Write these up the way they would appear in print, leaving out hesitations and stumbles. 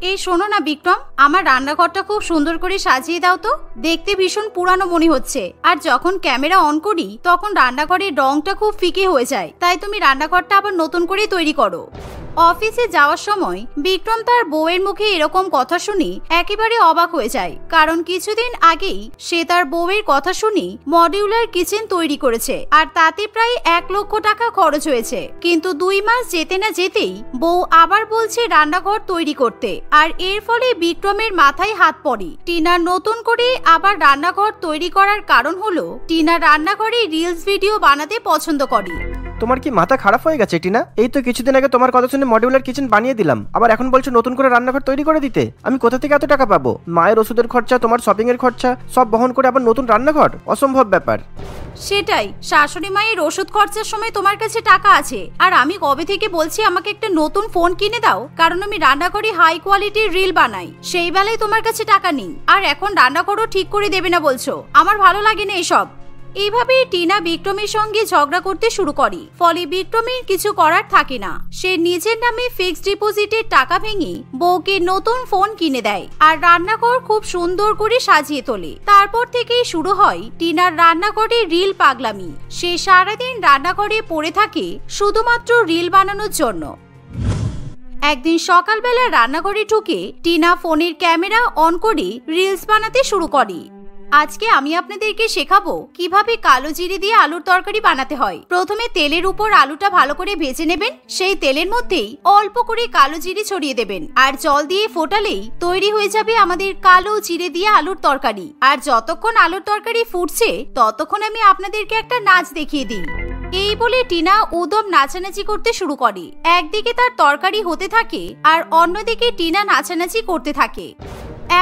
এই শোনো না বিক্রম, আমার রান্নাঘরটা খুব সুন্দর করে সাজিয়ে দাও তো। দেখতে ভীষণ পুরানো মনে হচ্ছে, আর যখন ক্যামেরা অন করি তখন রান্নাঘরের রংটা খুব ফিকে হয়ে যায়। তাই তুমি রান্নাঘরটা আবার নতুন করে তৈরি করো। অফিসে যাওয়ার সময় বিক্রম তার বউয়ের মুখে এরকম কথা শুনে একেবারে অবাক হয়ে যায়, কারণ কিছুদিন আগেই সে তার বউয়ের কথা শুনে মডিউলার কিচেন তৈরি করেছে, আর তাতে প্রায় 1 লক্ষ টাকা খরচ হয়েছে। কিন্তু 2 মাস যেতে না যেতেই বউ আবার বলছে রান্নাঘর তৈরি করতে, আর এর ফলে বিক্রমের মাথায় হাত পড়ে। টিনার নতুন করে আবার রান্নাঘর তৈরি করার কারণ হলো টিনা রান্নাঘরে রিলস ভিডিও বানাতে পছন্দ করে। তোমার কি মাথা খারাপ হয়ে গেছে টিনা? এই তো কিছুদিন আগে তোমার কথা শুনে মডিউলার কিচেন বানিয়ে দিলাম, আবার এখন বলছো নতুন করে রান্নাঘর তৈরি করে দিতে। আমি কোথা থেকে এত টাকা পাবো? মায়ের ওষুধের খরচা, তোমার শপিং এর খরচা সব বহন করে আবার নতুন রান্নাঘর? অসম্ভব ব্যাপার। সেটাই, শাশুড়ি মায়ের ওষুধ খরচার সময় তোমার কাছে টাকা আছে, আর আমি কবে থেকে বলছি আমাকে একটা নতুন ফোন কিনে দাও, কারণ আমি রান্নাঘরে হাই কোয়ালিটির রিল বানাই। সেই বেলায় তোমার কাছে টাকা নেই, আর এখন রান্নাঘরও ঠিক করে দেবে না বলছো। আমার ভালো লাগে না এসব। এইভাবে টিনা বিক্রমের সঙ্গে ঝগড়া করতে শুরু করে, ফলে বিক্রমের কিছু করার থাকে না। সে নিজের নামে ফিক্সড ডিপোজিটের টাকা ভেঙে বউকে নতুন ফোন কিনে দেয়, আর রান্নাঘর খুব সুন্দর করে সাজিয়ে তোলে। তারপর থেকেই শুরু হয় টিনার রান্নাঘরে রিল পাগলামি। সে সারাদিন রান্নাঘরে পড়ে থাকে শুধুমাত্র রিল বানানোর জন্য। একদিন সকালবেলা রান্নাঘরে ঢুকে টিনা ফোনের ক্যামেরা অন করে রিলস বানাতে শুরু করে। আজকে আমি আপনাদেরকে শেখাবো কিভাবে কালো জিরে দিয়ে আলুর তরকারি বানাতে হয়। প্রথমে তেলের উপর আলুটা ভালো করে ভেজে নেবেন। সেই তেলের মধ্যেই অল্প করে কালো জিরে ছড়িয়ে দেবেন, আর জল দিয়ে ফোটালেই তৈরি হয়ে যাবে আমাদের কালো জিরে দিয়ে আলুর তরকারি। আর যতক্ষণ আলুর তরকারি ফুটছে ততক্ষণ আমি আপনাদেরকে একটা নাচ দেখিয়ে দিই। এই বলে টিনা উদম নাচানাচি করতে শুরু করে। একদিকে তার তরকারি হতে থাকে আর অন্যদিকে টিনা নাচানাচি করতে থাকে।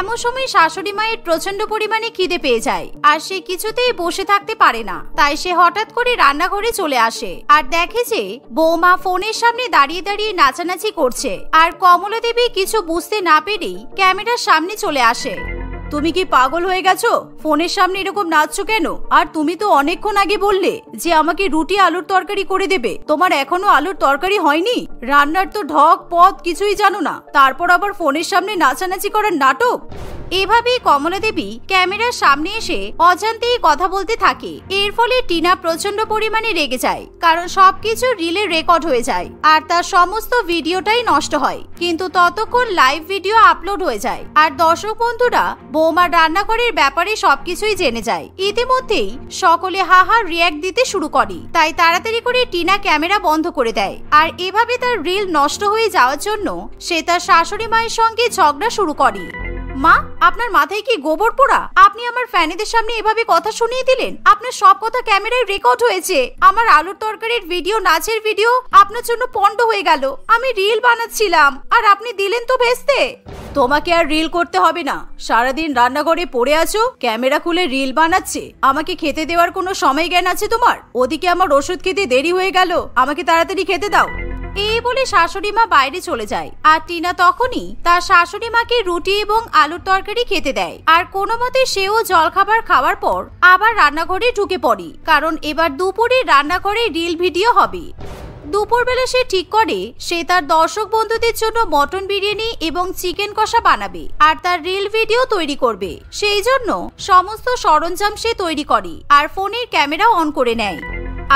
এমন সময় শাশুড়ি মায়ের প্রচন্ড পরিমাণে খিদে পেয়ে যায়, আর সে কিছুতেই বসে থাকতে পারে না। তাই সে হঠাৎ করে রান্নাঘরে চলে আসে আর দেখে যে বৌমা ফোনের সামনে দাঁড়িয়ে দাঁড়িয়ে নাচানাচি করছে। আর কমলা দেবী কিছু বুঝতে না পেরেই ক্যামেরার সামনে চলে আসে। তুমি কি পাগল হয়ে গেছো? ফোনের সামনে এরকম নাচছো কেন? আর তুমি তো অনেকক্ষণ আগে বললে যে আমাকে রুটি আলুর তরকারি করে দেবে। তোমার এখনো আলুর তরকারি হয়নি? রান্নার তো ঢক পথ কিছুই জানো না, তারপর আবার ফোনের সামনে নাচানাচি করার নাটক। এভাবেই কমলা দেবী ক্যামেরার সামনে এসে অজান্তেই কথা বলতে থাকে। এর ফলে টিনা প্রচন্ড পরিমাণে রেগে যায়, কারণ সবকিছু রিলে রেকর্ড হয়ে যায় আর তার সমস্ত ভিডিওটাই নষ্ট হয়। কিন্তু ততক্ষণ লাইভ ভিডিও আপলোড হয়ে যায়, আর দর্শক বন্ধুরা বৌমার রান্নাঘরের ব্যাপারে সবকিছুই জেনে যায়। ইতিমধ্যেই সকলে হাহা রিয়াক্ট দিতে শুরু করে। তাই তাড়াতাড়ি করে টিনা ক্যামেরা বন্ধ করে দেয়, আর এভাবে তার রিল নষ্ট হয়ে যাওয়ার জন্য সে তার শাশুড়ি মায়ের সঙ্গে ঝগড়া শুরু করে। মা, আপনার মাথায় কি গোবর পোড়া? আপনি আমার ফ্যানেদের সামনে এভাবে কথা শুনিয়ে দিলেন। আপনার সব কথা ক্যামেরায় রেকর্ড হয়েছে। আমার আলুর তরকারির ভিডিও, নাচের ভিডিও আপনার জন্য পন্ড হয়ে গেল। আমি রিল বানাচ্ছিলাম আর আপনি দিলেন তো ভেস্তে। তোমাকে আর রিল করতে হবে না। সারাদিন রান্নাঘরে পড়ে আছো, ক্যামেরা খুলে রিল বানাচ্ছে। আমাকে খেতে দেওয়ার কোনো সময় জ্ঞান আছে তোমার? ওদিকে আমার ওষুধ খেতে দেরি হয়ে গেল, আমাকে তাড়াতাড়ি খেতে দাও। এই বলে শাশুড়ি মা বাইরে চলে যায়, আর টিনা তখনই তার শাশুড়ি মাকে রুটি এবং আলুর তরকারি খেতে দেয়। আর কোনো মতে সেও জলখাবার খাওয়ার পর আবার রান্নাঘরে ঢুকে পড়ে, কারণ এবার দুপুরে রান্নাঘরে রিল ভিডিও হবে। দুপুরবেলা সে ঠিক করে সে তার দর্শক বন্ধুদের জন্য মটন বিরিয়ানি এবং চিকেন কষা বানাবে, আর তার রিল ভিডিও তৈরি করবে। সেই জন্য সমস্ত সরঞ্জাম সে তৈরি করে আর ফোনের ক্যামেরা অন করে নেয়।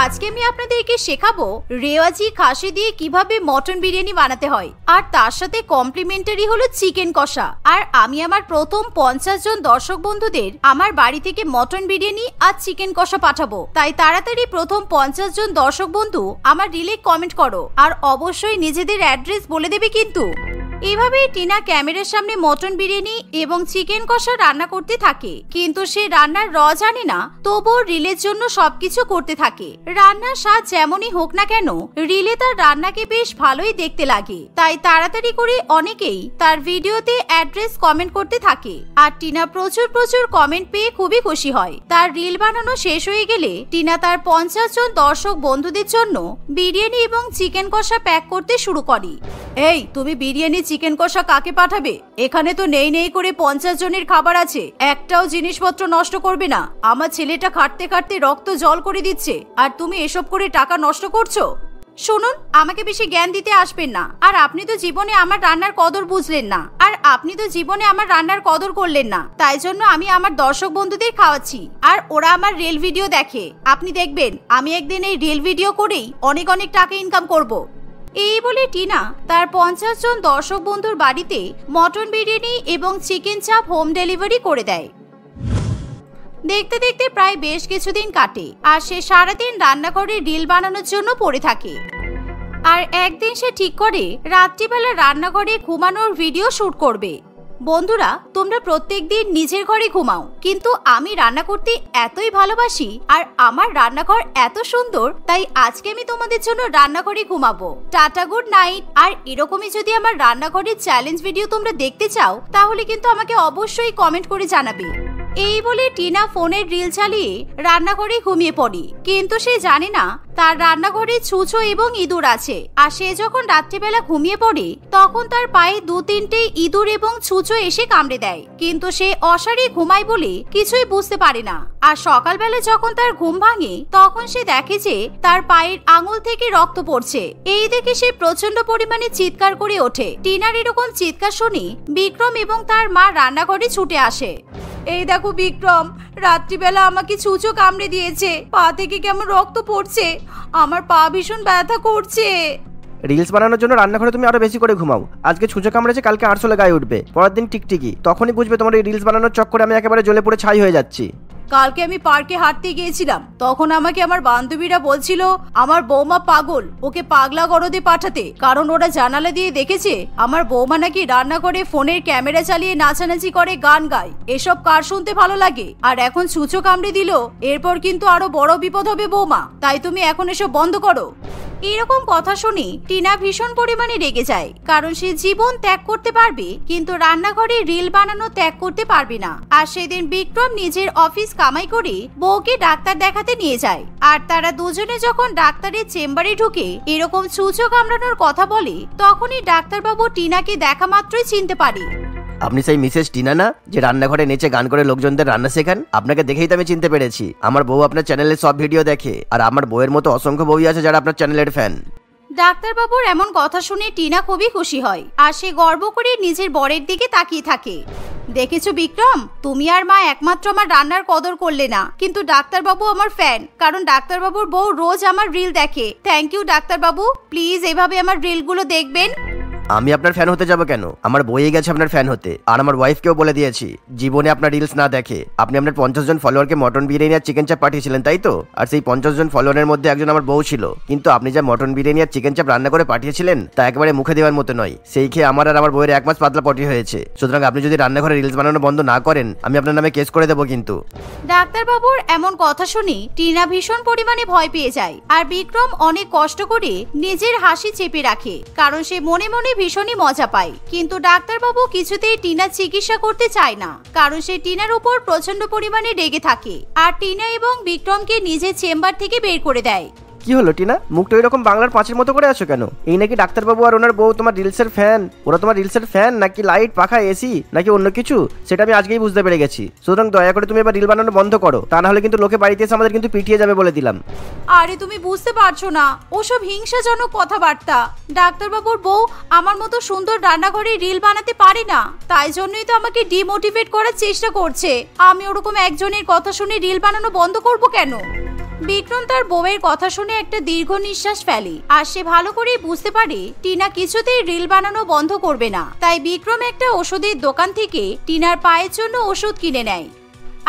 আজকে আমি আপনাদেরকে শেখাবো রেওয়াজি খাসি দিয়ে কিভাবে মটন বিরিয়ানি বানাতে হয়, আর তার সাথে কমপ্লিমেন্টারি হলো চিকেন কষা। আর আমি আমার প্রথম 50 জন দর্শক বন্ধুদের আমার বাড়ি থেকে মটন বিরিয়ানি আর চিকেন কষা পাঠাবো। তাই তাড়াতাড়ি প্রথম 50 জন দর্শক বন্ধু আমার রিলে কমেন্ট করো, আর অবশ্যই নিজেদের অ্যাড্রেস বলে দেবে কিন্তু। এভাবে টিনা ক্যামেরার সামনে মটন বিরিয়ানি এবং চিকেন কষা রান্না করতে থাকে, কিন্তু সে রান্নার র জানে না। তবুও রিলের জন্য সবকিছু করতে থাকে। রান্নার স্বাদ যেমনই হোক না কেন, রিলে তার রান্নাকে বেশ ভালোই দেখতে লাগে। তাই তাড়াতাড়ি করে অনেকেই তার ভিডিওতে অ্যাড্রেস কমেন্ট করতে থাকে, আর টিনা প্রচুর প্রচুর কমেন্ট পেয়ে খুবই খুশি হয়। তার রিল বানানো শেষ হয়ে গেলে টিনা তার 50 জন দর্শক বন্ধুদের জন্য বিরিয়ানি এবং চিকেন কষা প্যাক করতে শুরু করে। এই, তুমি বিরিয়ানি চিকেন কষা কাকে পাঠাবে? এখানে তো নেই করে 50 জনের খাবার আছে। একটাও জিনিসপত্র নষ্ট করবে না। আমার ছেলেটা খাটতে খাটতে রক্ত জল করে দিচ্ছে, আর তুমি এসব করে টাকা নষ্ট করছো। শুনুন, আমাকে বেশি জ্ঞান দিতে আসবেন না। আর আপনি তো জীবনে আমার রান্নার কদর বুঝলেন না, আর আপনি তো জীবনে আমার রান্নার কদর করলেন না। তাই জন্য আমি আমার দর্শক বন্ধুদের খাওয়াচ্ছি, আর ওরা আমার রিল ভিডিও দেখে। আপনি দেখবেন আমি একদিন এই রিল ভিডিও করেই অনেক অনেক টাকা ইনকাম করব। এই বলে টিনা তার 50 জন দর্শক বন্ধুর বাড়িতে মটন বিরিয়ানি এবং চিকেন চাপ হোম ডেলিভারি করে দেয়। দেখতে দেখতে প্রায় বেশ কিছুদিন কাটে, আর সে সারাদিন রান্নাঘরে রিল বানানোর জন্য পড়ে থাকে। আর একদিন সে ঠিক করে রাত্রিবেলা রান্নাঘরে ঘুমানোর ভিডিও শুট করবে। বন্ধুরা, তোমরা প্রত্যেকদিন নিজের ঘরে ঘুমাও, কিন্তু আমি রান্না করতে এতই ভালোবাসি আর আমার রান্নাঘর এত সুন্দর, তাই আজকে আমি তোমাদের জন্য রান্নাঘরে ঘুমাবো। Tata, good night. আর এরকমই যদি আমার রান্নাঘরের চ্যালেঞ্জ ভিডিও তোমরা দেখতে চাও, তাহলে কিন্তু আমাকে অবশ্যই কমেন্ট করে জানাবে। এই বলে টিনা ফোনের রিল চালিয়ে রান্নাঘরে ঘুমিয়ে পড়ে, কিন্তু সে জানে না তার রান্নাঘরে ছুঁচো এবং ইঁদুর আছে। আর সে যখন রাত্রিবেলা ঘুমিয়ে পড়ে, তখন তার পায়ে 2-3টে ইঁদুর এবং ছুঁচো এসে কামড়ে দেয়, কিন্তু সে অসাড়ে ঘুমায় বলে কিছুই বুঝতে পারে না। আর সকালবেলা যখন তার ঘুম ভাঙে, তখন সে দেখে যে তার পায়ের আঙুল থেকে রক্ত পড়ছে। এই দেখে সে প্রচন্ড পরিমাণে চিৎকার করে ওঠে। টিনার এরকম চিৎকার শুনে বিক্রম এবং তার মা রান্নাঘরে ছুটে আসে। এই দেখো বিক্রম, রাত্রিবেলা আমাকে ছুঁচো কামড়ে দিয়েছে, পা থেকে কেমন রক্ত পড়ছে, আমার পা ভীষণ ব্যথা করছে। রিলস বানানোর জন্য রান্নাঘরে তুমি আরো বেশি করে ঘুমাও। আজকে ছুঁচো কামড়েছে, কালকে আরশোলে গায়ে উঠবে, পরের দিন টিকটিকি। তখনই বুঝবে তোমার এই রিলস বানানোর চক্করে আমি একেবারে জ্বলে পুড়ে ছাই হয়ে যাচ্ছি। কালকে আমি পার্কে হাঁটতে গিয়েছিলাম, তখন আমাকে আমার বান্ধবীরা বলছিল আমার বৌমা পাগল, ওকে পাগলা গরদে পাঠাতে, কারণ ওরা জানালা দিয়ে দেখেছে আমার বৌমা নাকি রান্না করে ফোনের ক্যামেরা চালিয়ে নাচানাচি করে, গান গায়। এসব কার শুনতে ভালো লাগে? আর এখন ছুঁচো কামড়ে দিল, এরপর কিন্তু আরো বড় বিপদ হবে বৌমা, তাই তুমি এখন এসব বন্ধ করো। এরকম কথা শুনে টিনা ভীষণ পরিমাণে রেগে যায়, কারণ সে জীবন ত্যাগ করতে পারবে, কিন্তু রান্নাঘরে রিল বানানো ত্যাগ করতে পারবে না। আর সেদিন বিক্রম নিজের অফিস কামাই করে বউকে ডাক্তার দেখাতে নিয়ে যায়। আর তারা দুজনে যখন ডাক্তারের চেম্বারে ঢুকে এরকম ছুঁচো কামড়ানোর কথা বলে, তখনই ডাক্তারবাবু টিনাকে দেখা মাত্রই চিনতে পারে। আপনি সেই মিসেস টিনা না, যে রান্নাঘরে নেচে গান করে লোকজনদের রান্না শেখান? আপনাকে দেখেই তো আমি চিনতে পেরেছি। আমার বউ আপনার চ্যানেলের সব ভিডিও দেখে, আর আমার বউয়ের মতো অসংখ্য বউই আছে যারা আপনার চ্যানেলের ফ্যান। ডাক্তারবাবুর এমন কথা শুনে টিনা খুবই খুশি হয়, আর সে গর্ব করে নিজের বরের দিকে তাকিয়ে থাকে। দেখেছো বিক্রম, তুমি আর মা একমাত্র আমার রান্নার কদর করলে না, কিন্তু ডাক্তারবাবু আমার ফ্যান, কারণ ডাক্তারবাবুর বউ রোজ আমার রিল দেখে। থ্যাংক ইউ ডাক্তারবাবু, প্লিজ এভাবে আমার রিলগুলো দেখবেন। আমি আপনার ফ্যান হতে যাব কেন? আমার বইয়ে গেছে আপনার ফ্যান হতে। আর আমার ওয়াইফকেও বলে দিয়েছি জীবনে আপনার রিলস না দেখে। আপনি আপনার 50 জন ফলোয়ারকে মটন বিরিয়ানি আর চিকেন চাপ পাঠিয়েছিলেন, তাই তো? আর সেই 50 জন ফলোয়ারের মধ্যে একজন আমার বউ ছিল, কিন্তু আপনি যা মটন বিরিয়ানি আর চিকেন চাপ রান্না করে পাঠিয়েছিলেন তা একেবারে মুখে দেওয়ার মতো নয়। সেই খেয়ে আমার আর আমার বউয়ের 1 মাস পাতলা পটি হয়েছে। সুতরাং আপনি যদি রান্নাঘরে রিলস বানানো বন্ধ না করেন, আমি আপনার নামে কেস করে দেবো কিন্তু। ডাক্তারবাবুর এমন কথা শুনে টিনা ভীষণ পরিমাণে ভয় পেয়ে যায়, আর বিক্রম অনেক কষ্ট করে নিজের হাসি চেপে রাখে, কারণ সে মনে মনে ভীষণই মজা পায়। কিন্তু ডাক্তারবাবু কিছুতেই টিনার চিকিৎসা করতে চায় না, কারণ সে টিনার উপর প্রচন্ড পরিমাণে রেগে থাকে, আর টিনা এবং বিক্রমকে নিজের চেম্বার থেকে বের করে দেয়। কি হলো টিনা, মুখটা এরকম বাংলার পাঁচের মতো করে আছো কেন? এই নাকি ডাক্তারবাবু আর ওনার বউ তোমার রিলসের ফ্যান? ওরা তোমার রিলসের ফ্যান নাকি লাইট পাখা এসি নাকি অন্য কিছু, সেটা আমি আজকেই বুঝতে পেরে গেছি। সুতরাং দয়া করে তুমি এবার রিল বানানো বন্ধ করো, তা না হলে কিন্তু লোকে বাড়িতে এসে আমাদের কিন্তু পিটিয়ে যাবে বলে দিলাম। আরে তুমি বুঝতে পারছো না, ওসব হিংসাজনক কথাবার্তা। ডাক্তারবাবুর বউ আমার মতো সুন্দর রান্নাঘরে রিল বানাতে পারে না, তাই জন্যই তো আমাকে ডিমোটিভেট করার চেষ্টা করছে। আমি ওরকম একজনের কথা শুনে রিল বানানো বন্ধ করব কেন? বিক্রম তার বউয়ের কথা শুনে একটা দীর্ঘ নিঃশ্বাস ফেলে, আর সে ভালো করে বুঝতে পারে টিনা কিছুতেই রিল বানানো বন্ধ করবে না। তাই বিক্রম একটা ওষুধের দোকান থেকে টিনার পায়ের জন্য ওষুধ কিনে নেয়।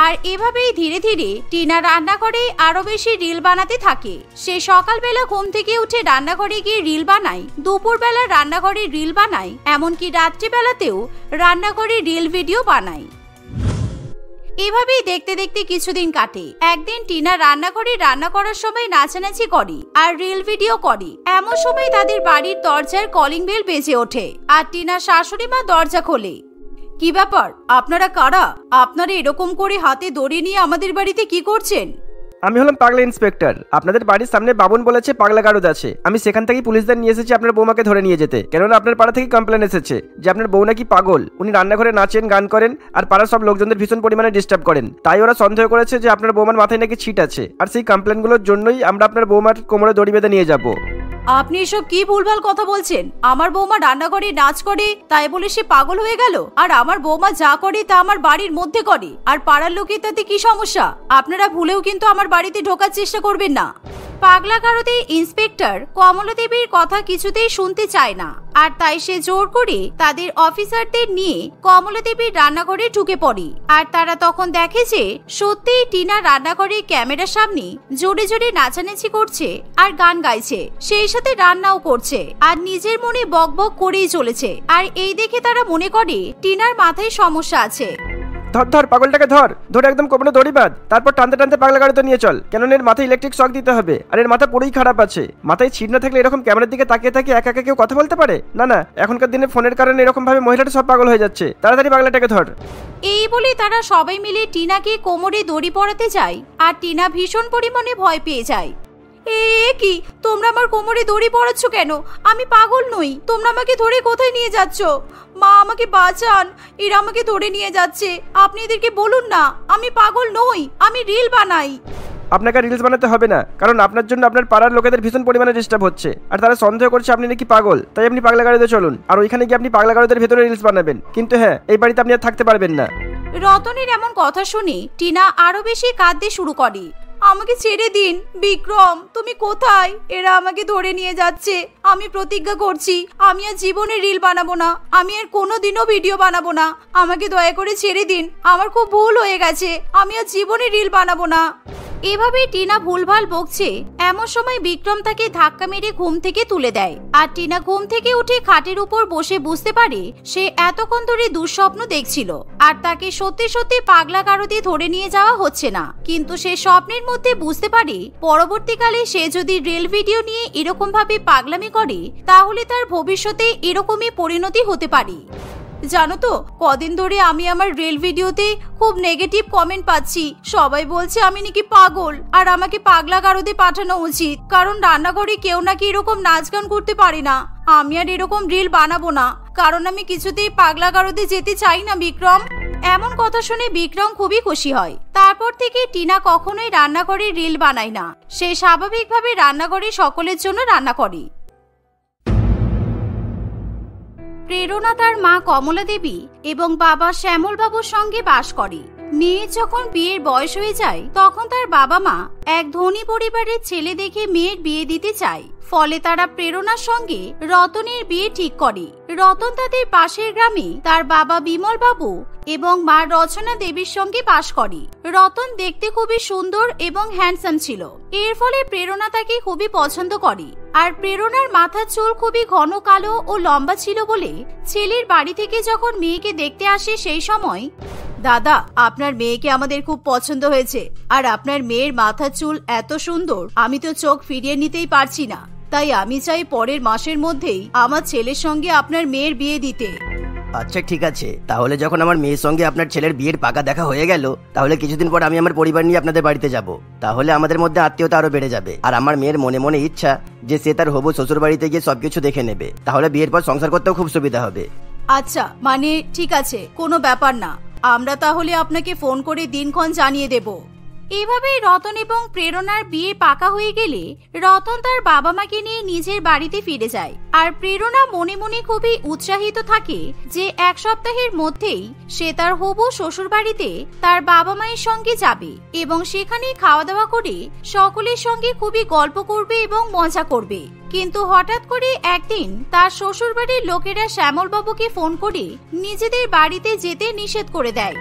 আর এভাবেই ধীরে ধীরে টিনা রান্নাঘরে আরো বেশি রিল বানাতে থাকে। সে সকালবেলা ঘুম থেকে উঠে রান্নাঘরে গিয়ে রিল বানায়, দুপুরবেলা রান্নাঘরে রিল বানায়, এমনকি রাত্রিবেলাতেও রান্নাঘরে রিল ভিডিও বানায়। এভাবেই দেখতে দেখতে কিছুদিন কাটে। একদিন টিনা রান্নাঘরে রান্না করার সময় নাচানাচি করে আর রিল ভিডিও করে। এমন সময় তাদের বাড়ির দরজার কলিং বেল বেজে ওঠে, আর টিনার শাশুড়ি মা দরজা খোলে। কি ব্যাপার, আপনারা কারা? আপনারা এরকম করে হাতে দড়ি নিয়ে আমাদের বাড়িতে কি করছেন? আমি হলাম পাগলা ইন্সপেক্টর। আপনাদের বাড়ির সামনে বাবুন বলেছে পাগলা গারদ আছে। আমি সেখান থেকে পুলিশদের নিয়ে এসেছি আপনার বৌমাকে ধরে নিয়ে যেতে, কেননা আপনার পাড়া থেকে কমপ্লেন এসেছে যে আপনার বউ নাকি পাগল। উনি রান্নাঘরে নাচেন, গান করেন, আর পাড়ার সব লোকজনদের ভীষণ পরিমাণে ডিস্টার্ব করেন। তাই ওরা সন্দেহ করেছে যে আপনার বৌমার মাথায় নাকি ছিট আছে, আর সেই কমপ্লেনগুলোর জন্যই আমরা আপনার বৌমার কোমরে দড়ি বেঁধে নিয়ে যাব। আপনি এসব কি ভুলভাল কথা বলছেন? আমার বৌমা রান্নাঘরে নাচ করে তাই বলে সে পাগল হয়ে গেল? আর আমার বৌমা যা করে তা আমার বাড়ির মধ্যে করে, আর পাড়ার লোকের তাতে কি সমস্যা? আপনারা ভুলেও কিন্তু আমার বাড়িতে ঢোকার চেষ্টা করবেন না। পাগলা গারদে ইন্সপেক্টর কমলা দেবীর কথা কিছুতেই শুনতে চায় না, আর তাই সে জোর করে তাদের অফিসারদের নিয়ে কমলা দেবীর রান্নাঘরে ঢুকে পড়ে। আর তারা তখন দেখে যে সত্যিই টিনা রান্নাঘরে ক্যামেরার সামনে জোরে জোরে নাচানাচি করছে আর গান গাইছে, সেই সাথে রান্নাও করছে আর নিজের মনে বকবক করেই চলেছে। আর এই দেখে তারা মনে করে টিনার মাথায় সমস্যা আছে। ধর ধর পাগলটাকে ধরে একদম কোমরে দড়ি বাঁধ, তারপর টানতে টানতে পাগলা গাড়িতে নিয়ে চল, কেন এর মাথায় ইলেকট্রিক শক দিতে হবে। আর এর মাথা পুরোই খারাপ আছে, মাথায় ছিট না থাকলে এরকম ক্যামেরার দিকে তাকিয়ে তাকিয়ে একা একা কেউ কথা বলতে পারে? না না, এখনকার দিনে ফোনের কারণে এরকম ভাবে মহিলাটা সব পাগল হয়ে যাচ্ছে। তাড়াতাড়ি পাগলাটাকে ধর। এই বলে তারা সবাই মিলে টিনাকে কোমরে দড়ি পরাতে যায়, আর টিনা ভীষণ পরিমাণে ভয় পেয়ে যায়। কি তোমরা আমার কোমরে দড়ি পরাচ্ছ কেন? আমি পাগল নই, তোমরা আমাকে ধরে কোথায় নিয়ে যাচ্ছ? মা আমাকে বাঁচান, এরা আমাকে ধরে নিয়ে যাচ্ছে। আপনি এদেরকে বলুন না আমি পাগল নই, আমি রিল বানাই। আপনাকে রিলস বানাতে হবে না, কারণ আপনার জন্য আপনার পাড়ার লোকেদের ভীষণ পরিমাণে ডিস্টার্ব হচ্ছে, আর তারা সন্দেহ করছে আপনি নাকি পাগল। তাই আপনি পাগলা গাড়িতে চলুন, আর ওইখানে গিয়ে আপনি পাগলা গাড়িদের ভেতরে রিলস বানাবেন। কিন্তু হ্যাঁ, এই বাড়িতে আপনি আর থাকতে পারবেন না। রতনের এমন কথা শুনে টিনা আরো বেশি কাঁদতে শুরু করে। আমাকে ছেড়ে দিন বিক্রম, তুমি কোথায়? এরা আমাকে ধরে নিয়ে যাচ্ছে। আমি প্রতিজ্ঞা করছি আমি আর জীবনে রিল বানাবো না, আমি আর কোনোদিনও ভিডিও বানাবো না। আমাকে দয়া করে ছেড়ে দিন, আমার খুব ভুল হয়ে গেছে, আমি আর জীবনে রিল বানাবো না। এভাবে টিনা ভুলভাল বকছে। এমন সময় বিক্রম তাকে ধাক্কা মেরে ঘুম থেকে তুলে দেয়, আর টিনা ঘুম থেকে উঠে খাটের উপর বসে বুঝতে পারে সে এতক্ষণ ধরে দুঃস্বপ্ন দেখছিল, আর তাকে সত্যি সত্যি পাগলা গারদে ধরে নিয়ে যাওয়া হচ্ছে না। কিন্তু সে স্বপ্নের মধ্যে বুঝতে পারে পরবর্তীকালে সে যদি রিল ভিডিও নিয়ে এরকম ভাবে পাগলামি করে তাহলে তার ভবিষ্যতে এরকমই পরিণতি হতে পারে। জানো তো, কদিন ধরে আমি আমার রিল ভিডিওতে খুব নেগেটিভ কমেন্ট পাচ্ছি। সবাই বলছে আমি নাকি পাগল, আর আমাকে পাগলা গারদে পাঠানো উচিত, কারণ রান্নাঘরে কেউ নাকি এরকম নাচ গান করতে পারে না। আমি আর এরকম রিল বানাবো না, কারণ আমি কিছুতেই পাগলা গারদে যেতে চাই না বিক্রম। এমন কথা শুনে বিক্রম খুবই খুশি হয়। তারপর থেকে টিনা কখনোই রান্নাঘরে রিল বানায় না, সে স্বাভাবিকভাবে রান্নাঘরে সকলের জন্য রান্না করে। প্রেরণা তার মা কমলা দেবী এবং বাবা শ্যামল বাবুর সঙ্গে বাস করে। মেয়ের যখন বিয়ের বয়স হয়ে যায় তখন তার বাবা মা এক ধনী পরিবারের ছেলে দেখে মেয়ের বিয়ে দিতে চায়। ফলে তারা প্রেরণার সঙ্গে রতনের বিয়ে ঠিক করে। রতন তাদের পাশের গ্রামে তার বাবা বিমল বাবু এবং মা রচনা দেবীর সঙ্গে বাস করে। রতন দেখতে খুবই সুন্দর এবং হ্যান্ডসাম ছিল, এর ফলে প্রেরণা তাকে খুবই পছন্দ করে। আর প্রেরণার মাথার চুল খুবই ঘন কালো ও লম্বা ছিল বলে ছেলের বাড়ি থেকে যখন মেয়েকে দেখতে আসে সেই সময়, দাদা আপনার মেয়েকে আমাদের খুব পছন্দ হয়েছে, আর আপনার মেয়ের মাথার চুল এত সুন্দর আমি তো চোখ ফিরিয়ে নিতেই পারছি না, তাই আমি চাই পরের মাসের মধ্যেই আমার ছেলের সঙ্গে আপনার মেয়ের বিয়ে দিতে। আচ্ছা ঠিক আছে, তাহলে যখন আমার মেয়ের সঙ্গে আপনার ছেলের বিয়ের পাকা দেখা হয়ে গেল, তাহলে কিছুদিন পর আমি আমার পরিবার নিয়ে আপনাদের বাড়িতে যাব। তাহলে আমাদের মধ্যে আত্মীয়তা আরো বেড়ে যাবে। আর আমার মেয়ের মনে মনে ইচ্ছা যে সে তার হবু শ্বশুর বাড়িতে গিয়ে সবকিছু দেখে নেবে, তাহলে বিয়ের পর সংসার করতেও খুব সুবিধা হবে। আচ্ছা মানে ঠিক আছে, কোনো ব্যাপার না, আমরা তাহলে আপনাকে ফোন করে দিনক্ষণ জানিয়ে দেব। এভাবেই রতন এবং প্রেরণার বিয়ে পাকা হয়ে গেলে রতন তার বাবা মাকে নিয়ে নিজের বাড়িতে ফিরে যায়। আর প্রেরণা মনে মনে খুবই উৎসাহিত থাকে যে এক সপ্তাহের মধ্যেই সে তার হবু শ্বশুর বাড়িতে তার বাবা মায়ের সঙ্গে যাবে এবং সেখানে খাওয়া দাওয়া করে সকলের সঙ্গে খুবই গল্প করবে এবং মজা করবে। কিন্তু হঠাৎ করে একদিন তার শ্বশুর বাড়ির লোকেরা শ্যামল বাবুকে ফোন করে নিজেদের বাড়িতে যেতে নিষেধ করে দেয়।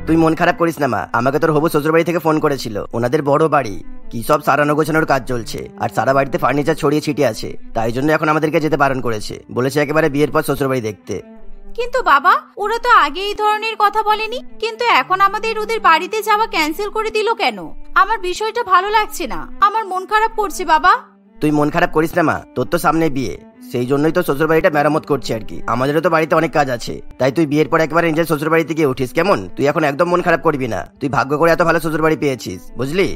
তুই মন খারাপ করিস না মা, আমাকে তোর হবু শ্বশুর বাড়ি থেকে ফোন করেছিল। ওনাদের বড় বাড়ি, কি সব সারানো গোছানোর কাজ চলছে, আর সারা বাড়িতে ফার্নিচার ছড়িয়ে ছিটিয়ে আছে, তাই জন্য এখন আমাদেরকে যেতে বারণ করেছে। বলেছে একেবারে বিয়ের পর শ্বশুর বাড়ি দেখতে। কিন্তু বাবা ওরা তো আগে এই ধরনের কথা বলেনি, কিন্তু এখন আমাদের ওদের বাড়িতে যাওয়া ক্যান্সেল করে দিল কেন? আমার বিষয়টা ভালো লাগছে না, আমার মন খারাপ করছে বাবা। তুই মন খারাপ করিস না মা, তোর তো সামনে বিয়ে, সেই জন্যই তো শ্বশুর বাড়িটা মেরামত করছে আর কি। আমাদেরও তো বাড়িতে অনেক কাজ আছে, তাই তুই বিয়ের পর একবার নিজের শ্বশুর বাড়িতে গিয়ে উঠিস কেমন? তুই এখন একদম মন খারাপ করবি না, তুই ভাগ্য করে এত ভালো শ্বশুর বাড়ি পেয়েছিস, বুঝলি?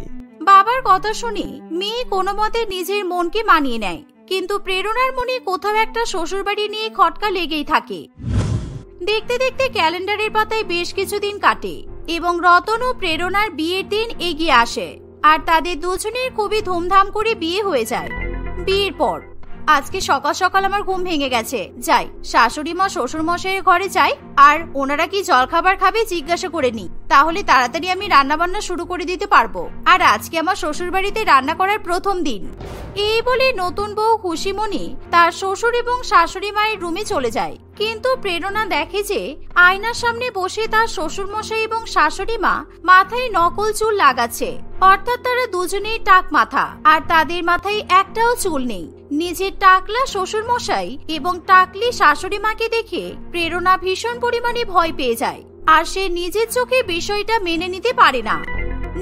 বাবার কথা শুনে মেয়ে কোনো মতে নিজের মনকে মানিয়ে নেয়, কিন্তু প্রেরণার মনে কোথাও একটা শ্বশুর বাড়ি নিয়ে খটকা লেগেই থাকে। দেখতে দেখতে ক্যালেন্ডারের পাতায় বেশ কিছুদিন কাটে এবং রতন ও প্রেরণার বিয়ের দিন এগিয়ে আসে, আর তাদের দুজনের খুবই ধুমধাম করে বিয়ে হয়ে যায়। বিয়ের পর আজকে সকাল সকাল আমার ঘুম ভেঙে গেছে। যাই শাশুড়ি মা শ্বশুর মশাইয়ের ঘরে যাই, আর ওনারা কি জলখাবার খাবে জিজ্ঞাসা করে নি, তাহলে তাড়াতাড়ি আমি রান্না বান্না শুরু করে দিতে পারবো। আর আজকে আমার শ্বশুর বাড়িতে রান্না করার প্রথম দিন। এই বলে নতুন বউ খুশিমণি তার শ্বশুর এবং শাশুড়ি মায়ের রুমে চলে যায়। কিন্তু প্রেরণা দেখে যে আয়নার সামনে বসে তার শ্বশুর মশাই এবং শাশুড়ি মা মাথায় নকল চুল লাগাচ্ছে, অর্থাৎ তারা দুজনেই টাক মাথা, আর তাদের মাথায় একটাও চুল নেই। নিজের টাকলা শ্বশুর মশাই এবং টাকলি শাশুড়ি মাকে দেখে প্রেরণা ভীষণ পরিমাণে ভয় পেয়ে যায়, আর সে নিজের চোখে বিষয়টা মেনে নিতে পারে না।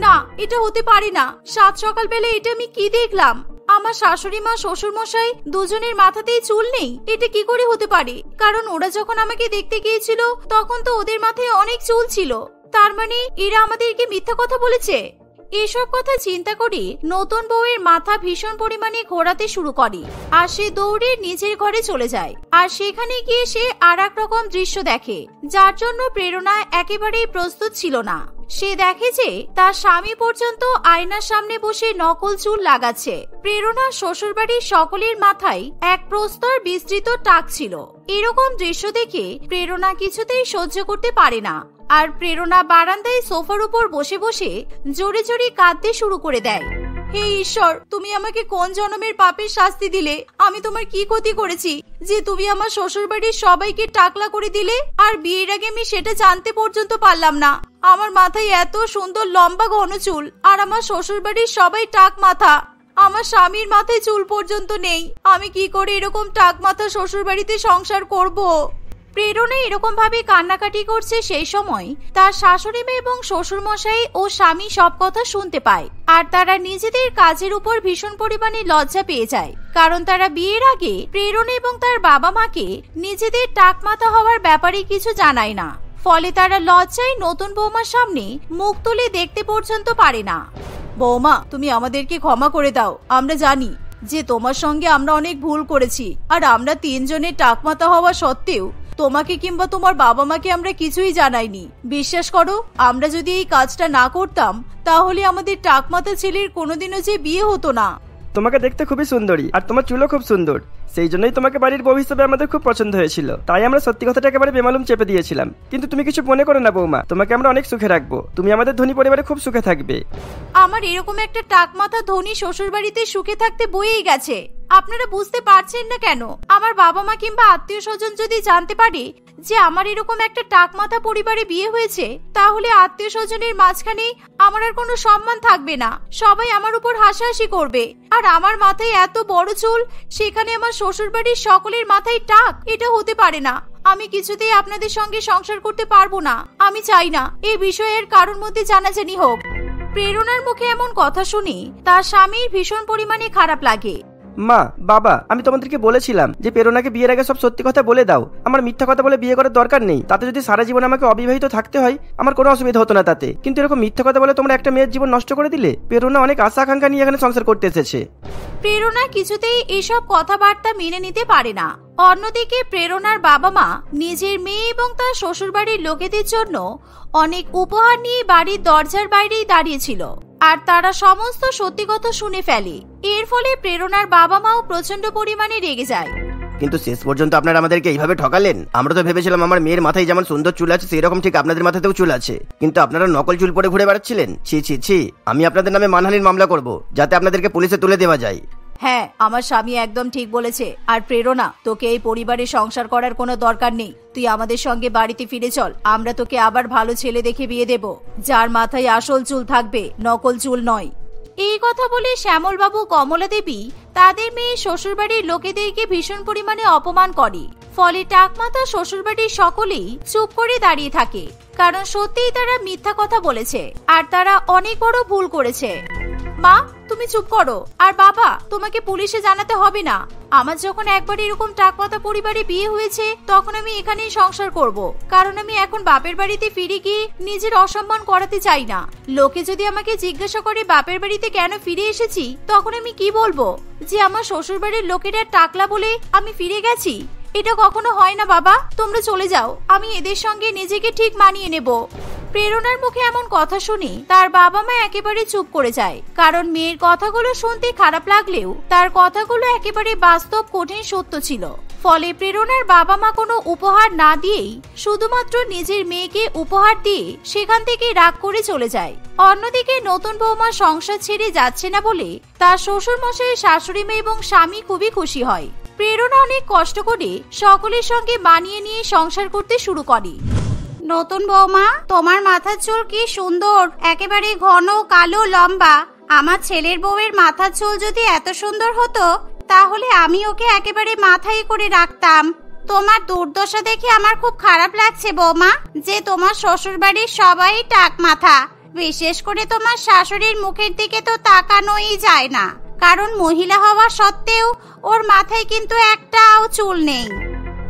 না, এটা হতে পারে না। সাত সকালবেলা এটা আমি কি দেখলাম? আমার শাশুড়ি মা শ্বশুর মশাই দুজনের মাথাতেই চুল নেই, এটা কি করে হতে পারে? কারণ ওরা যখন আমাকে দেখতে গিয়েছিল তখন তো ওদের মাথায় অনেক চুল ছিল। তার মানে এরা আমাদেরকে মিথ্যা কথা বলেছে। এসব কথা চিন্তা করে নতুন বউয়ের মাথা ভীষণ পরিমাণে ঘোরাতে শুরু করে, আর সে দৌড়ে নিজের ঘরে চলে যায়। আর সেখানে গিয়ে সে আর এক রকম দৃশ্য দেখে, যার জন্য প্রেরণা একেবারেই প্রস্তুত ছিল না। সে দেখে যে তার স্বামী পর্যন্ত আয়নার সামনে বসে নকল চুল লাগাচ্ছে। প্রেরণার শ্বশুরবাড়ির সকলের মাথায় এক প্রস্তর বিস্তৃত টাক ছিল। এরকম দৃশ্য দেখে প্রেরণা কিছুতেই সহ্য করতে পারে না, আর প্রেরণা বারান্দায় সোফার উপর বসে বসে জোরে জোরে কাঁদতে শুরু করে দেয়। হে ঈশ্বর, তুমি আমাকে কোন জন্মের পাপের শাস্তি দিলে? আমি তোমার কি ক্ষতি করেছি যে তুমি আমার শ্বশুর বাড়ির সবাইকে টাকলা করে দিলে, আর বিয়ের আগে আমি সেটা জানতে পর্যন্ত পারলাম না? আমার মাথায় এত সুন্দর লম্বা ঘন চুল, আর আমার শ্বশুর বাড়ির সবাই টাক মাথা। আমার স্বামীর মাথায় চুল পর্যন্ত নেই। আমি কি করে এরকম টাক মাথা শ্বশুর বাড়িতে সংসার করব? প্রেরণা এরকম ভাবে কান্নাকাটি করছে। সেই সময় তার শাশুড়ি মেয়ে এবং শ্বশুর মশাই ও স্বামী সব কথা শুনতে পায়, আর তারা নিজেদের কাজের উপর ভীষণ পরিমাণে লজ্জা পেয়ে যায়, কারণ তারা বিয়ের আগে প্রেরণা এবং তার বাবা মাকে নিজেদের টাকমাথা হওয়ার ব্যাপারে কিছু জানায় না। ফলে তারা লজ্জায় নতুন বৌমার সামনে মুখ তুলে দেখতে পর্যন্ত পারে না। বৌমা, তুমি আমাদেরকে ক্ষমা করে দাও। আমরা জানি যে তোমার সঙ্গে আমরা অনেক ভুল করেছি, আর আমরা তিনজনের টাকমাথা হওয়া সত্ত্বেও তোমাকে কিংবা তোমার বাবা মাকে আমরা কিছুই জানাইনি। বিশ্বাস করো, আমরা যদি এই কাজটা না করতাম তাহলে আমাদের টাকমাথা ছেলের কোনোদিনও যে বিয়ে হতো না। তোমাকে দেখতে খুবই সুন্দরী, আর তোমার চুলও খুব সুন্দর। সেই জন্যই তোমাকে বাড়ির বউ হিসেবে আমাদের খুব পছন্দ হয়েছিল। তাই আমরা সত্যি কথাটা একেবারে বেমালুম চেপে দিয়েছিলাম। কিন্তু তুমি কিছু মনে করো না বৌমা, তোমাকে আমরা অনেক সুখে রাখবো। তুমি আমাদের ধনী পরিবারে খুব সুখে থাকবে। আমার এরকম একটা টাকমাথা ধনী শ্বশুর বাড়িতে সুখে থাকতে বয়েই গেছে। আপনারা বুঝতে পারছেন না কেন? আমার বাবা মা কিংবা আত্মীয় স্বজন যদি জানতে পারে যে আমার এরকম একটা টাকমাথা পরিবারে বিয়ে হয়েছে, তাহলে আত্মীয় স্বজনের মাঝখানে আমার আর কোনো সম্মান থাকবে না। সবাই আমার উপর হাসাহাসি করবে। আর আমার মাথায় এত বড় চুল, সেখানে আমার শ্বশুর বাড়ির সকলের মাথায় টাক, এটা হতে পারে না। আমি কিছুতেই আপনাদের সঙ্গে সংসার করতে পারবো না। আমি চাই না এই বিষয়ের কারোর মধ্যে জানাজানি হোক। প্রেরণার মুখে এমন কথা শুনে তার স্বামীর ভীষণ পরিমাণে খারাপ লাগে। মা, বাবা, আমি তোমাদেরকে বলেছিলাম যে প্রেরণাকে বিয়ের আগে সব সত্যি কথা বলে দাও। আমার মিথ্যা কথা বলে বিয়ে করার দরকার নেই। তাতে যদি সারা জীবন আমাকে অবিবাহিত থাকতে হয়, আমার কোনো অসুবিধা হতো না তাতে। কিন্তু এরকম মিথ্যা কথা বলে তোমরা একটা মেয়ের জীবন নষ্ট করে দিলে। প্রেরণা অনেক আশা আকাঙ্ক্ষা নিয়ে এখানে সংসার করতে এসেছে। প্রেরণা কিছুতেই এসব কথাবার্তা মেনে নিতে পারে না। অন্যদিকে প্রেরণার বাবা মা নিজের মেয়ে এবং তার শ্বশুরবাড়ির লোকেদের জন্য অনেক উপহার নিয়ে বাড়ির দরজার বাইরেই দাঁড়িয়েছিল, আর তারা সমস্ত সত্যি কথা শুনে ফেলে। এর ফলে প্রেরণার বাবা মাও প্রচন্ড পরিমাণে রেগে যায়। কিন্তু শেষ পর্যন্ত আপনারা আমাদেরকে এইভাবে ঠকালেন। আমরা তো ভেবেছিলাম আমার মেয়ের মাথায় যেমন সুন্দর চুল আছে সেই রকম ঠিক আপনাদের মাথাতেও চুল আছে, কিন্তু আপনারা নকল চুল পরে ঘুরে বেড়াচ্ছিলেন। ছি ছি ছি, আমি আপনাদের নামে মানহানির মামলা করব, যাতে আপনাদেরকে পুলিশে তুলে দেওয়া যায়। হ্যাঁ, আমার স্বামী একদম ঠিক বলেছে। আর প্রেরণা, তোকে এই পরিবারে সংসার করার কোনো দরকার নেই। তুই আমাদের সঙ্গে বাড়িতে ফিরে চল। আমরা তোকে আবার ভালো ছেলে দেখে বিয়ে দেব, যার মাথায় আসল চুল থাকবে, নকল চুল নয়। এই কথা বলে শ্যামলবাবু কমলা দেবী তাদের মেয়ে শ্বশুরবাড়ির লোকেদেরকে ভীষণ পরিমাণে অপমান করে। ফলে টাকমাথা শ্বশুরবাড়ির সকলেই চুপ করে দাঁড়িয়ে থাকে, কারণ সত্যিই তারা মিথ্যা কথা বলেছে, আর তারা অনেক বড় ভুল করেছে। মা, তুমি চুপ করো। আর বাবা, তোমাকে পুলিশে জানাতে হবে না। আমার যখন একবার এরকম টাকমাথা পরিবারে বিয়ে হয়েছে, তখন আমি এখানেই সংসার করব, কারণ আমি এখন বাপের বাড়িতে ফিরে গিয়ে নিজের অসম্মান করাতে চাই না। লোকে যদি আমাকে জিজ্ঞাসা করে বাপের বাড়িতে কেন ফিরে এসেছি, তখন আমি কি বলবো? যে আমার শ্বশুর বাড়ির লোকেরা টাকলা বলে আমি ফিরে গেছি? এটা কখনো হয় না বাবা। তোমরা চলে যাও, আমি এদের সঙ্গে নিজেকে ঠিক মানিয়ে নেব। প্রেরণার মুখে এমন কথা শুনে তার বাবা মা একেবারে চুপ করে যায়, কারণ মেয়ের কথাগুলো শুনতে খারাপ লাগলেও তার কথাগুলো একেবারে বাস্তব কঠিন সত্য ছিল। ফলে প্রেরণার বাবা মা কোনো উপহার না দিয়েই শুধুমাত্র নিজের মেয়েকে উপহার দিয়ে সেখান থেকে রাগ করে চলে যায়। অন্যদিকে নতুন বৌমা সংসার ছেড়ে যাচ্ছে না বলে তার শ্বশুর মশাই, শাশুড়ি মেয়ে এবং স্বামী খুবই খুশি হয়। প্রেরণা অনেক কষ্ট করে সকলের সঙ্গে মানিয়ে নিয়ে সংসার করতে শুরু করে। নতুন বৌমা, তোমার মাথার চুল কি সুন্দর, একেবারে ঘন কালো লম্বা। আমার ছেলের বউয়ের মাথার চুল যদি এত সুন্দর হতো তাহলে আমি ওকে একেবারে মাথায় করে রাখতাম। তোমার দুর্দশা দেখে আমার খুব খারাপ লাগছে বৌমা, যে তোমার শ্বশুর বাড়ির সবাই টাক মাথা। বিশেষ করে তোমার শাশুড়ির মুখের দিকে তো তাকানোই যায় না, কারণ মহিলা হওয়া সত্ত্বেও ওর মাথায় কিন্তু একটাও চুল নেই।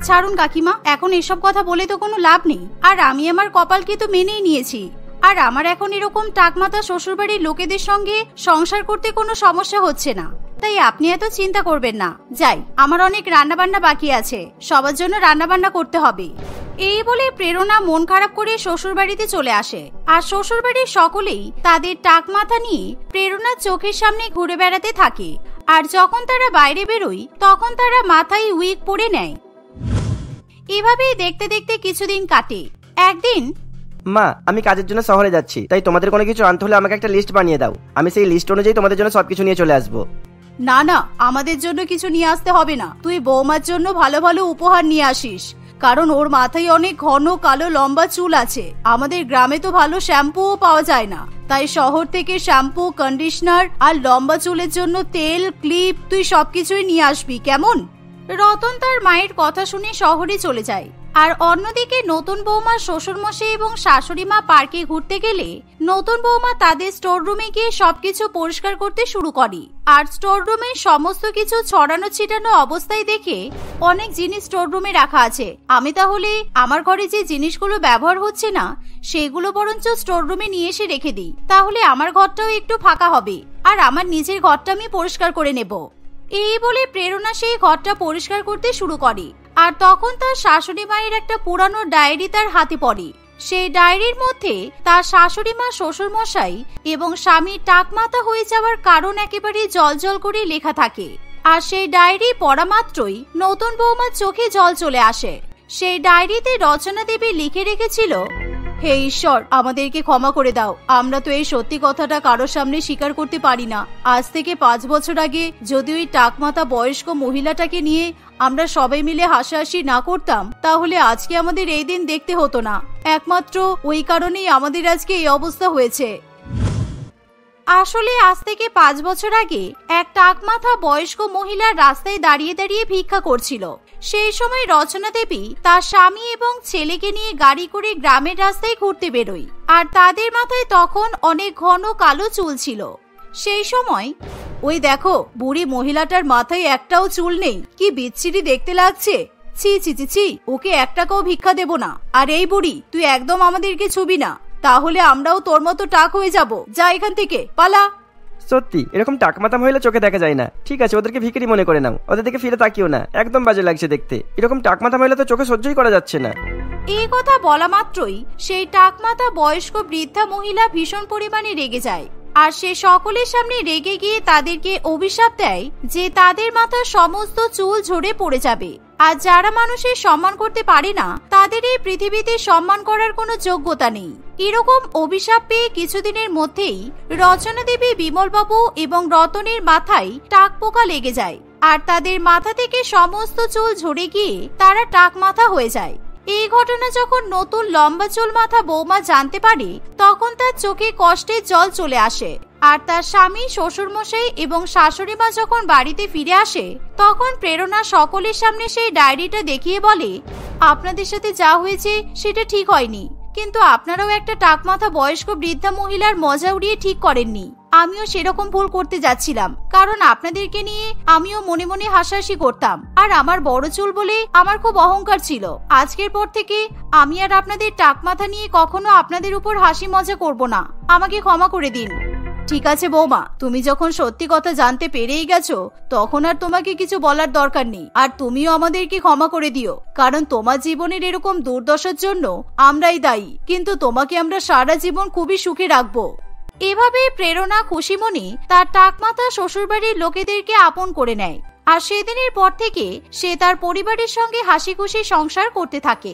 ছাড়ুন কাকিমা, এখন এসব কথা বলে তো কোনো লাভ নেই। আর আমি আমার কপালকে তো মেনেই নিয়েছি। আর আমার এখন এরকম টাকমাথা শ্বশুরবাড়ির লোকেদের সঙ্গে সংসার করতে কোনো সমস্যা হচ্ছে না, তাই আপনি এত চিন্তা করবেন না। যাই, আমার অনেক রান্না বান্না বাকি আছে, সবার জন্য রান্না বান্না করতে হবে। এই বলে প্রেরণা মন খারাপ করে শ্বশুর বাড়িতে চলে আসে। আর শ্বশুর বাড়ির সকলেই তাদের টাক মাথা নিয়ে প্রেরণার চোখের সামনে ঘুরে বেড়াতে থাকে। আর যখন তারা বাইরে বেরোয় তখন তারা মাথায় উইগ পরে নেয়। এভাবেই দেখতে দেখতে কিছুদিন কাটে। একদিন, মা, আমি কাজের জন্য শহরে যাচ্ছি, তাই তোমাদের কোনো কিছু আনতে হলে আমাকে একটা লিস্ট বানিয়ে দাও। আমি সেই লিস্ট অনুযায়ী তোমাদের জন্য সবকিছু নিয়ে চলে আসবো। না না, আমাদের জন্য কিছু নিয়ে আসতে হবে না। তুই বৌমার জন্য ভালো ভালো উপহার নিয়ে আসিস, কারণ ওর মাথায় অনেক ঘন কালো লম্বা চুল আছে। আমাদের গ্রামে তো ভালো শ্যাম্পুও পাওয়া যায় না, তাই শহর থেকে শ্যাম্পু, কন্ডিশনার আর লম্বা চুলের জন্য তেল, ক্লিপ, তুই সবকিছুই নিয়ে আসবি, কেমন? রতন তার মায়ের কথা শুনে শহরে চলে যায়। আর অন্যদিকে নতুন বৌমা, শ্বশুরমশাই এবং শাশুড়ি মা পার্কে ঘুরতে গেলে নতুন বৌমা তাদের স্টোর রুমে গিয়ে সবকিছু পরিষ্কার করতে শুরু করে। আর স্টোর রুমে সমস্ত কিছু ছড়ানো ছিটানো অবস্থায় দেখে অনেক জিনিস স্টোর রুমে রাখা আছে। আমি তাহলে আমার ঘরে যে জিনিসগুলো ব্যবহার হচ্ছে না সেগুলো বরঞ্চ স্টোর রুমে নিয়ে এসে রেখে দিই, তাহলে আমার ঘরটাও একটু ফাঁকা হবে আর আমার নিজের ঘরটা আমি পরিষ্কার করে নেব। এই বলে প্রেরণা সেই ঘরটা পরিষ্কার করতে শুরু করে। আর তখন তার শাশুড়ি মায়ের একটা পুরানো ডায়েরি তার হাতে পড়ে। সেই ডায়েরির মধ্যে তার শাশুড়ি মা, শ্বশুর মশাই এবং স্বামীর টাকমাথা হয়ে যাওয়ার কারণ একেবারে জলজল করে লেখা থাকে। আর সেই ডায়েরি পড়া মাত্রই নতুন বৌমার চোখে জল চলে আসে। সেই ডায়েরিতে রচনা দেবী লিখে রেখেছিল, হে ঈশ্বর, আমাদেরকে ক্ষমা করে দাও। আমরা তো এই সত্যি কথাটা কারোর সামনে স্বীকার করতে পারি না। আজ থেকে 5 বছর আগে যদি ওই টাকমাথা বয়স্ক মহিলাটাকে নিয়ে আমরা সবাই মিলে হাসাহাসি না করতাম, তাহলে আজকে আমাদের এই দিন দেখতে হতো না। একমাত্র ওই কারণেই আমাদের আজকে এই অবস্থা হয়েছে। আসলে আজ থেকে 5 বছর আগে এক টাকমাথা বয়স্ক মহিলা রাস্তায় দাঁড়িয়ে দাঁড়িয়ে ভিক্ষা করছিল। সেই সময় রচনা দেবী তার স্বামী এবং ছেলেকে নিয়ে গাড়ি করে গ্রামের রাস্তায় ঘুরতে বেরোয়। আর তাদের মাথায় তখন অনেক ঘন কালো চুল ছিল। সেই সময়, ওই দেখো, বুড়ি মহিলাটার মাথায় একটাও চুল নেই, কি বিচ্ছিরি দেখতে লাগছে। ছি ছি ছি ছি, ওকে 1 টাকাও ভিক্ষা দেব না। আর এই বুড়ি, তুই একদম আমাদেরকে ছুবি না, তাহলে আমরাও তোর মতো টাক হয়ে যাব। যা এখান থেকে, পালা। সত্যি এরকম টাকমাথা মহিলা চোখে দেখা যায় না। ঠিক আছে, ওদেরকে ভিখারি মনে করে নাও, ওদের দিকে ফিরে তাকিও না, একদম বাজে লাগছে দেখতে। এরকম টাকমাথা মহিলা তো চোখে সহ্যই করা যাচ্ছে না। এই কথা বলা মাত্রই সেই টাকমাথা বয়স্ক বৃদ্ধা মহিলা ভীষণ পরিমাণে রেগে যায়। আর সে সকলের সামনে রেগে গিয়ে তাদেরকে অভিশাপ দেয় যে তাদের মাথার সমস্ত চুল ঝরে পড়ে যাবে। আর যারা মানুষের সম্মান করতে পারে না তাদের এই পৃথিবীতে সম্মান করার কোনো যোগ্যতা নেই। এরকম অভিশাপ পেয়ে কিছুদিনের মধ্যেই রচনা দেবী, বিমলবাবু এবং রতনের মাথায় টাক পোকা লেগে যায়। আর তাদের মাথা থেকে সমস্ত চুল ঝরে গিয়ে তারা টাক মাথা হয়ে যায়। এই ঘটনা যখন নতুন লম্বা চুল মাথা বৌমা জানতে পারে তখন তার চোখে কষ্টের জল চলে আসে। আর তার স্বামী, শ্বশুরমশাই এবং শাশুড়ি মা যখন বাড়িতে ফিরে আসে তখন প্রেরণা সকলের সামনে সেই ডায়েরিটা দেখিয়ে বলে, আপনাদের সাথে যা হয়েছে সেটা ঠিক হয়নি, কিন্তু আপনারাও একটা টাকমাথা বয়স্ক বৃদ্ধা মহিলার মজা উড়িয়ে ঠিক করেননি। আমিও সেরকম ভুল করতে যাচ্ছিলাম, কারণ আপনাদেরকে নিয়ে আমিও মনে মনে হাসাহাসি করতাম। আর আমার বড় চুল বলে আমার খুব অহংকার ছিল। আজকের পর থেকে আমি আর আপনাদের টাকমাথা নিয়ে কখনো আপনাদের উপর হাসি মজা করব না। আমাকে ক্ষমা করে দিন। ঠিক আছে বৌমা, তুমি যখন সত্যি কথা জানতে পেরেই গেছো তখন আর তোমাকে কিছু বলার দরকার নেই। আর তুমিও আমাদেরকে ক্ষমা করে দিও, কারণ তোমার জীবনের এরকম দুর্দশার জন্য আমরাই দায়ী, কিন্তু তোমাকে আমরা সারা জীবন খুবই সুখে রাখবো। এভাবে প্রেরণা খুশিমণি তার টাকমাতা শ্বশুরবাড়ির লোকেদেরকে আপন করে নেয়। আর সেদিনের পর থেকে সে তার পরিবারের সঙ্গে হাসি খুশি সংসার করতে থাকে।